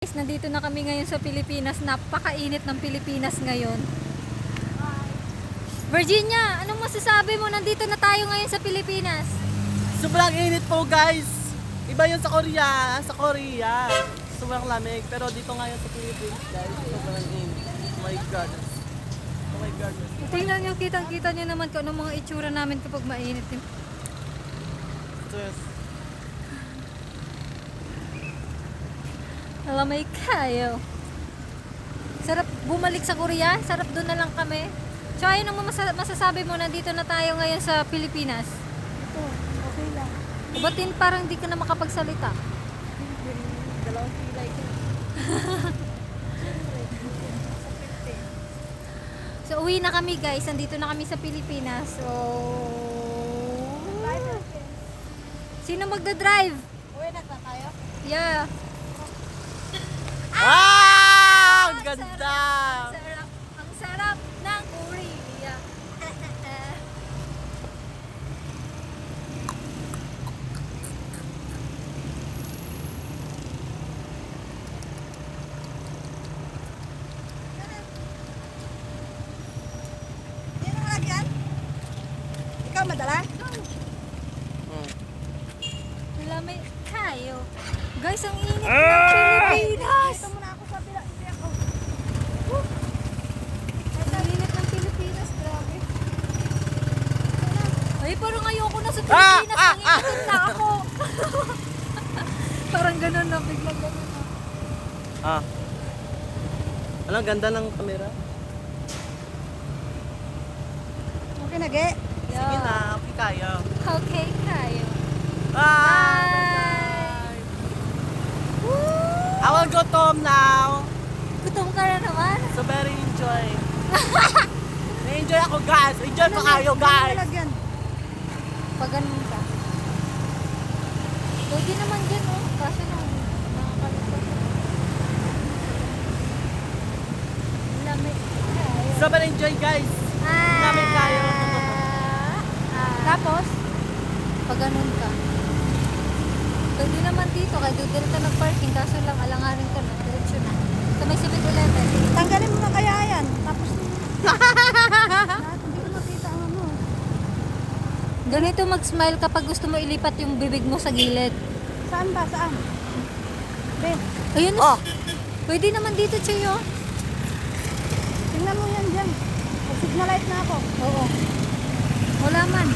Guys, nandito na kami ngayon sa Pilipinas. Napakainit ng Pilipinas ngayon. Virginia, anong masasabi mo? Nandito na tayo ngayon sa Pilipinas. Sobrang init po, guys. Iba yun sa Korea. Sa Korea. Sobrang lamig. Pero dito ngayon sa Pilipinas, guys, sobrang init. Oh my God. Oh my God. Tingnan nyo, kitang-kita nyo naman kung anong mga itsura namin kapag mainit. Yes. Alamay kayo. Sarap bumalik sa Korea. Sarap doon na lang kami. So, ayun ang masasabi mo, nandito na tayo ngayon sa Pilipinas. Ito, okay lang. Batin parang di ka na makapagsalita. Dalawang kilay ko. So, uwi na kami guys. Nandito na kami sa Pilipinas. So, sino magdadrive? Uwi na tayo? Yeah. Ah! Ang Ang ganda! sarap, ang sarap ng Korea. Yan ang lagyan? Ikaw madala? Lamay kayo. Guys, ang init ng Pilipinas. Ito muna ako sa bila. Hindi ako. Ang init ng Pilipinas, grabe. Ay, parang ayoko na sa Ah! Pilipinas. Ah! Nangingitim na ako. Parang ganun na, biglang ganun na. Ah. Alam, ganda ng camera. Okay na, Ge. Sige na, okay kayo. Okay kayo. Bye! I will go home now. Gutom ka na naman. So very enjoy. Na-enjoy ako, guys. Enjoy pa kayo, Ano guys. lagyan? Pag ganun ka. Pwede naman dyan, oh. Kaso nung nakakalimutan. Lamig kayo. Sobrang enjoy, guys. Lamig kayo. Tapos, pag ganun ka. Pwede naman dito, kaya doon ka nag-parking, kaso lang alangarin ka na, diretso na. Sa may 7-Eleven. Tanggalin mo na kaya yan. Tapos lahat hindi ko makita ang ano. Ganito mag-smile kapag gusto mo ilipat yung bibig mo sa gilid. Saan ba? Saan? Be, Ayun, Oh. pwede naman dito, Chuyo. tingnan mo yan dyan. Mag-signalize na ako. Oo. Wala man.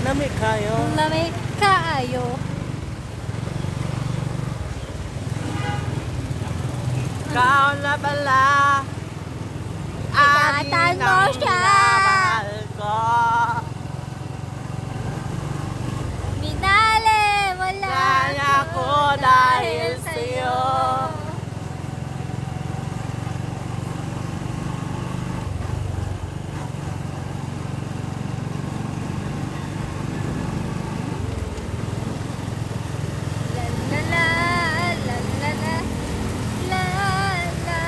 Lamig kayo. Ang lamig kaayo. Ikaw na pala. Ingatan mo ang siya. minamahal ko. Minale, wala Kaya ko dahil sa'yo. La la la, la la la, la la.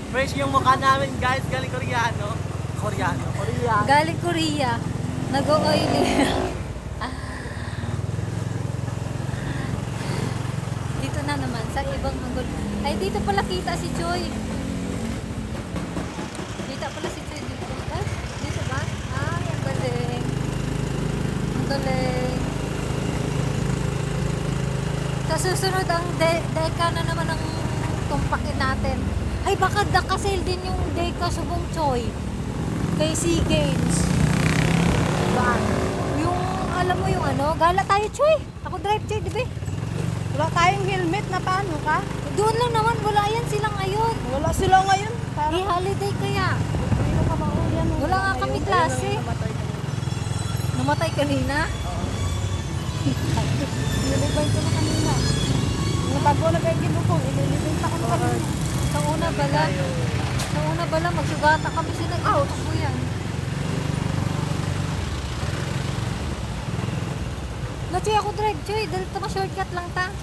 Fresh yung mukha namin, guys. Galing Koreano. Koreano. Galing Korea. Nag-oily. Dito na naman, sa ibang angle. Ay, dito pala kita si Joy. Kita pala si Joy dito. Ah, dito ba? Ay, ang galing. Ang galing. Sa susunod, ang deka na naman ang tumpakin natin. Ay, baka dakasale din yung deka subong Choy. Kay SEA Games. Diba? Yung, alam mo yung ano, gala tayo, Choy. Ako drive, Choy, di ba? Wala tayong helmet na paano ka? Doon lang naman, wala yan sila ngayon. Wala sila ngayon. Di Parang holiday kaya. hindi ka mauli yan. Wala nga kami klase. Namatay kanina. Nilibay ko na kanina. Yung bago na kayo ginukong, ililibay pa ko na kanina. Sa una bala, magsugata kami sila. Out po yan. Choy, ako drive, Choy. Dahil ito shortcut lang ta.